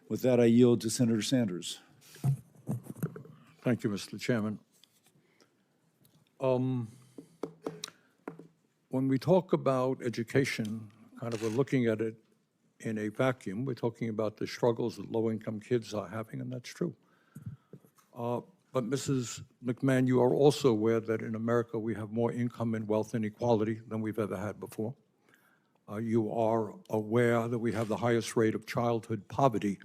With that, I yield to Senator Sanders. Thank you, Mr. Chairman. When we talk about education, kind of we're looking at it in a vacuum. We're talking about the struggles that low-income kids are having, and that's true. But Mrs. McMahon, you are also aware that in America we have more income and wealth inequality than we've ever had before. You are aware that we have the highest rate of childhood poverty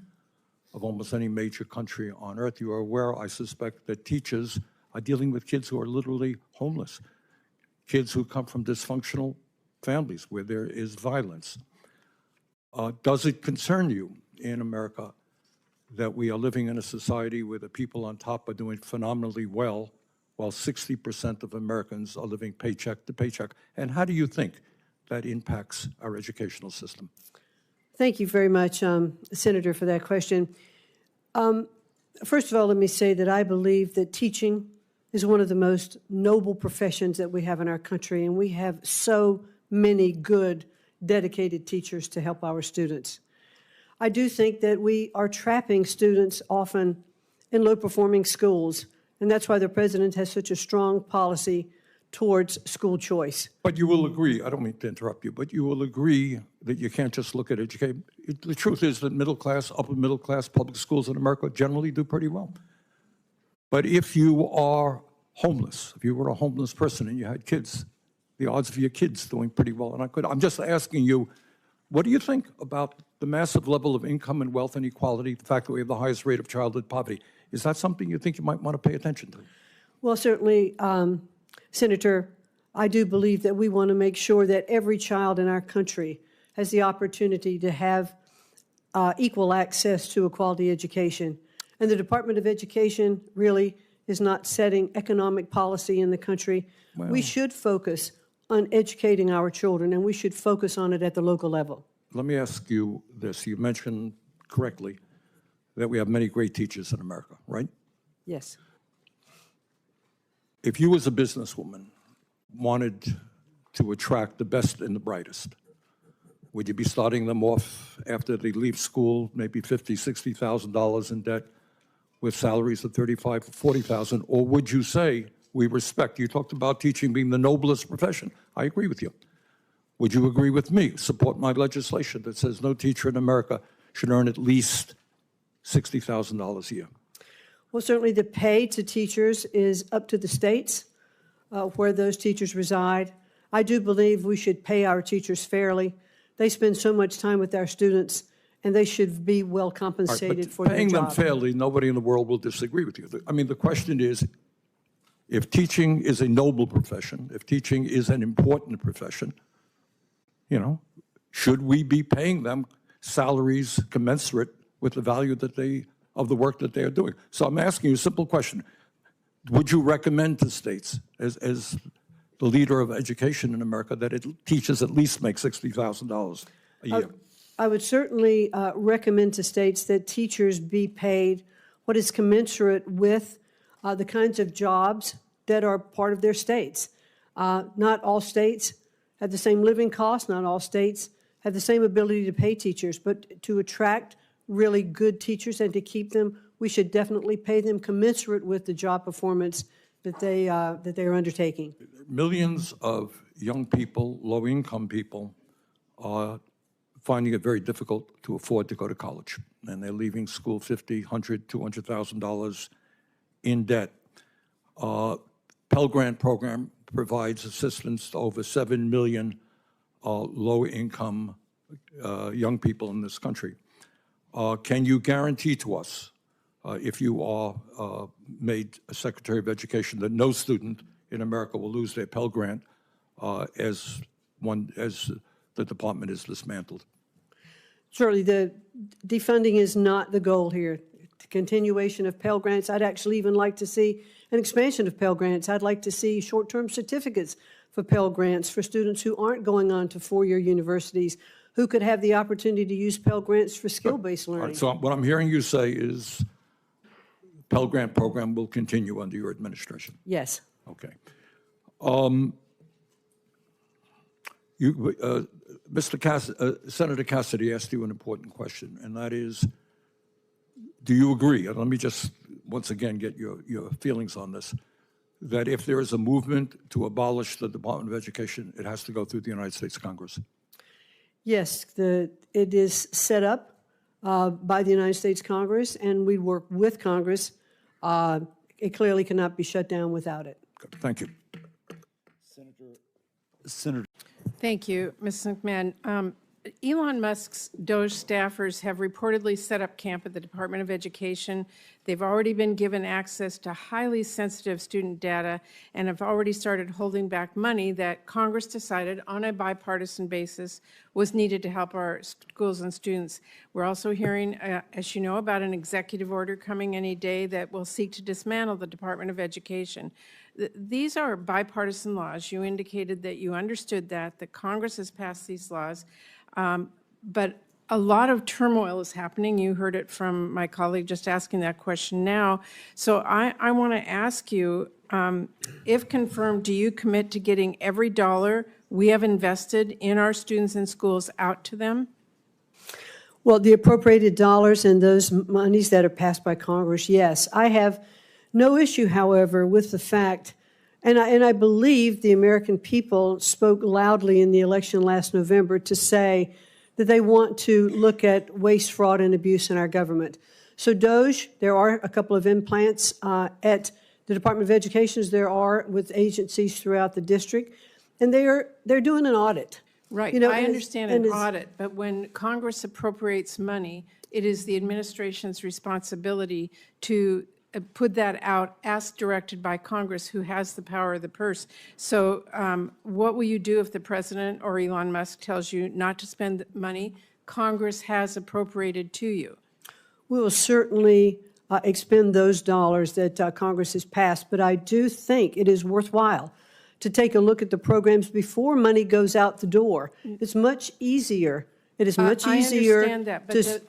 of almost any major country on earth. You are aware, I suspect, that teachers are dealing with kids who are literally homeless, kids who come from dysfunctional families where there is violence. Does it concern you in America that we are living in a society where the people on top are doing phenomenally well, while 60% of Americans are living paycheck to paycheck? And how do you think that impacts our educational system? Thank you very much, Senator, for that question. First of all, let me say that I believe that teaching is one of the most noble professions that we have in our country, and we have so many good, dedicated teachers to help our students. I do think that we are trapping students often in low-performing schools, and that's why the president has such a strong policy towards school choice. But you will agree, I don't mean to interrupt you, but you will agree that you can't just look at education. The truth is that middle class, upper middle class public schools in America generally do pretty well. But if you are homeless, if you were a homeless person and you had kids, the odds of your kids doing pretty well, and I'm just asking you, what do you think about the massive level of income and wealth inequality, the fact that we have the highest rate of childhood poverty? Is that something you think you might want to pay attention to? Well, certainly, Senator, I do believe that we want to make sure that every child in our country has the opportunity to have equal access to a quality education. And the Department of Education really is not setting economic policy in the country. Well, we should focus on educating our children, and we should focus on it at the local level. Let me ask you this. You mentioned correctly that we have many great teachers in America, right? Yes. If you as a businesswoman wanted to attract the best and the brightest, would you be starting them off after they leave school, maybe $50,000, $60,000 in debt with salaries of $35,000, $40,000, or would you say, we respect, you talked about teaching being the noblest profession. I agree with you. Would you agree with me, support my legislation that says no teacher in America should earn at least $60,000 a year? Well, certainly the pay to teachers is up to the states where those teachers reside. I do believe we should pay our teachers fairly. They spend so much time with our students, and they should be well compensated for their job. Paying them fairly, nobody in the world will disagree with you. I mean, the question is, if teaching is a noble profession, if teaching is an important profession, you know, should we be paying them salaries commensurate with the value that of the work that they are doing? So I'm asking you a simple question. Would you recommend to states, as the leader of education in America, that teachers at least make $60,000 a year? I would certainly recommend to states that teachers be paid what is commensurate with the kinds of jobs that are part of their states. Not all states have the same living costs. Not all states have the same ability to pay teachers. But to attract really good teachers and to keep them, we should definitely pay them commensurate with the job performance that they are undertaking. Millions of young people, low-income people, are finding it very difficult to afford to go to college, and they're leaving school $50,000, $100,000, $200,000 in debt. Pell Grant program provides assistance to over 7 million low-income young people in this country. Can you guarantee to us, if you are made a Secretary of Education, that no student in America will lose their Pell Grant as the department is dismantled? Certainly, the defunding is not the goal here. The continuation of Pell Grants, I'd actually even like to see an expansion of Pell Grants. I'd like to see short-term certificates for Pell Grants for students who aren't going on to four-year universities, who could have the opportunity to use Pell Grants for skill-based learning. Right, so what I'm hearing you say is Pell Grant program will continue under your administration? Yes. Okay. Senator Cassidy asked you an important question, and that is, Do you agree, and let me just once again get your feelings on this, that if there is a movement to abolish the Department of Education, it has to go through the United States Congress? Yes, it is set up by the United States Congress, and we work with Congress. It clearly cannot be shut down without it. Good. Thank you. Senator. Thank you, Ms. McMahon. Elon Musk's DOJ staffers have reportedly set up camp at the Department of Education. They've already been given access to highly sensitive student data and have already started holding back money that Congress decided on a bipartisan basis was needed to help our schools and students. We're also hearing, as you know, about an executive order coming any day that will seek to dismantle the Department of Education. These are bipartisan laws. You indicated that you understood that Congress has passed these laws. But a lot of turmoil is happening. You heard it from my colleague just asking that question now. So I want to ask you, if confirmed, do you commit to getting every dollar we have invested in our students and schools out to them? Well, the appropriated dollars and those monies that are passed by Congress, yes. I have no issue, however, with the fact, and I believe the American people spoke loudly in the election last November to say that they want to look at waste, fraud, and abuse in our government. So DOJ, there are a couple of implants at the Department of Education, as there are with agencies throughout the district, and they're doing an audit. Right, You know, I understand and an audit, but when Congress appropriates money, it is the administration's responsibility to put that out as directed by Congress, who has the power of the purse. So what will you do if the president or Elon Musk tells you not to spend money Congress has appropriated to you? We will certainly expend those dollars that Congress has passed, but I do think it is worthwhile to take a look at the programs before money goes out the door. It's much easier. It is much easier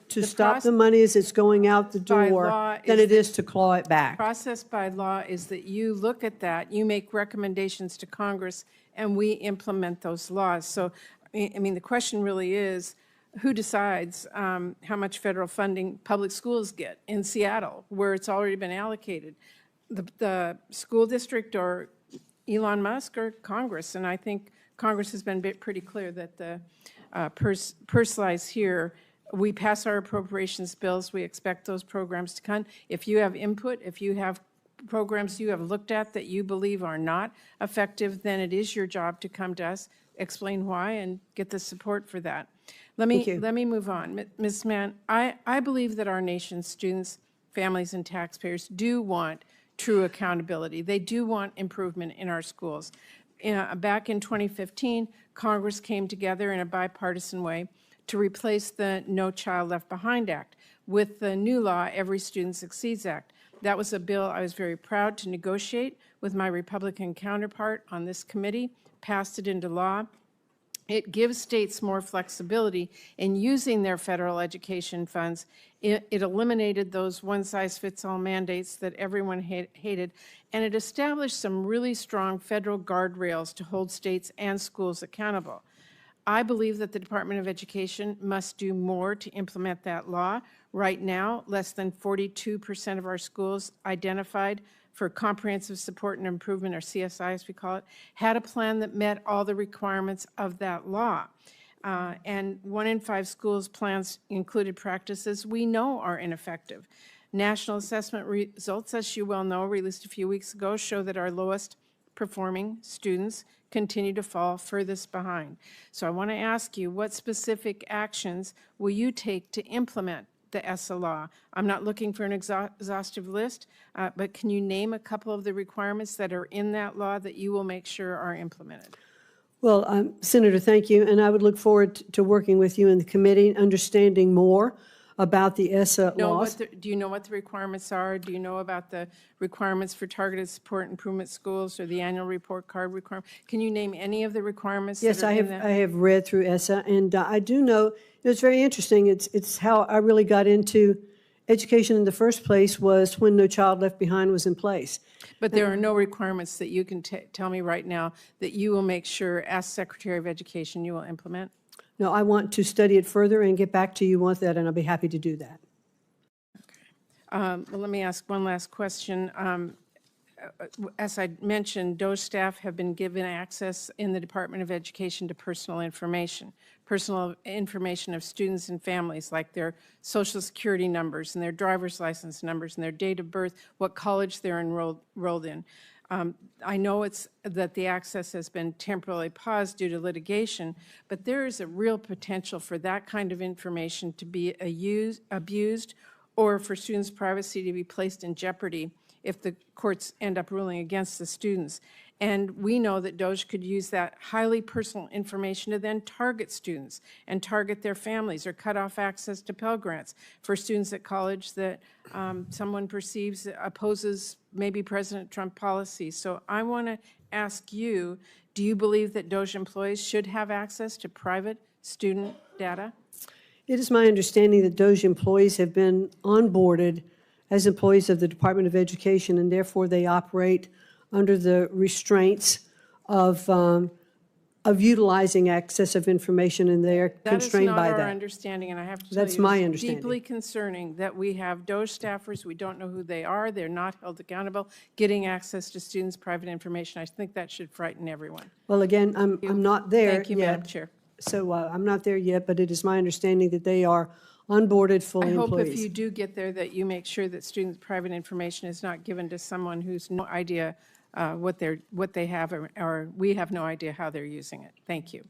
to stop the money as it's going out the door than it is to claw it back. The process by law is that you look at that, you make recommendations to Congress, and we implement those laws. So, I mean, the question really is, who decides how much federal funding public schools get in Seattle, where it's already been allocated? The school district or Elon Musk or Congress? And I think Congress has been pretty clear that the purse lies here. We pass our appropriations bills. We expect those programs to come. If you have input, if you have programs you have looked at that you believe are not effective, then it is your job to come to us, explain why, and get the support for that. Let me move on. Ms. Mann, I believe that our nation's students, families, and taxpayers do want true accountability. They do want improvement in our schools. Back in 2015, Congress came together in a bipartisan way to replace the No Child Left Behind Act with the new law, Every Student Succeeds Act. That was a bill I was very proud to negotiate with my Republican counterpart on this committee, passed it into law. It gives states more flexibility in using their federal education funds. It eliminated those one-size-fits-all mandates that everyone hated, and it established some really strong federal guardrails to hold states and schools accountable. I believe that the Department of Education must do more to implement that law. Right now, less than 42% of our schools identified for comprehensive support and improvement, or CSI as we call it, had a plan that met all the requirements of that law. And 1 in 5 schools' plans included practices we know are ineffective. National assessment results, as you well know, released a few weeks ago, show that our lowest performing students continue to fall furthest behind. So I want to ask you, what specific actions will you take to implement the ESSA law? I'm not looking for an exhaustive list, but can you name a couple of the requirements that are in that law that you will make sure are implemented? Well, Senator, thank you, and I would look forward to working with you in the committee, understanding more about the ESSA laws. Do you know what the requirements are? Do you know about the requirements for targeted support improvement schools or the annual report card requirement? Can you name any of the requirements? Yes, that are in I have read through ESSA, and I do know it's very interesting. It's how I really got into education in the first place, was when No Child Left Behind was in place. But there are no requirements that you can tell me right now that you will make sure, as Secretary of Education, you will implement? No, I want to study it further and get back to you with that, and I'll be happy to do that. Okay. Well, let me ask one last question. As I mentioned, DOE staff have been given access in the Department of Education to personal information of students and families, like their social security numbers and their driver's license numbers and their date of birth, what college they're enrolled in. I know that the access has been temporarily paused due to litigation, but there is a real potential for that kind of information to be abused or for students' privacy to be placed in jeopardy if the courts end up ruling against the students. And we know that DOJ could use that highly personal information to then target students and target their families or cut off access to Pell Grants for students at college that someone perceives opposes maybe President Trump policy. So I want to ask you, do you believe that DOJ employees should have access to private student data? It is my understanding that DOJ employees have been onboarded as employees of the Department of Education, and therefore they operate under the restraints of utilizing access of information, and they are constrained by That is not that. our understanding, and I have to tell That's you, my it's understanding. deeply concerning that we have DOJ staffers, we don't know who they are, they're not held accountable, getting access to students' private information. I think that should frighten everyone. Well, again, I'm not there Thank you, Madam yet. Chair. So I'm not there yet, but it is my understanding that they are onboarded fully I hope employees. if you do get there that you make sure that students' private information is not given to someone who's no idea what they have, or we have no idea how they're using it. Thank you.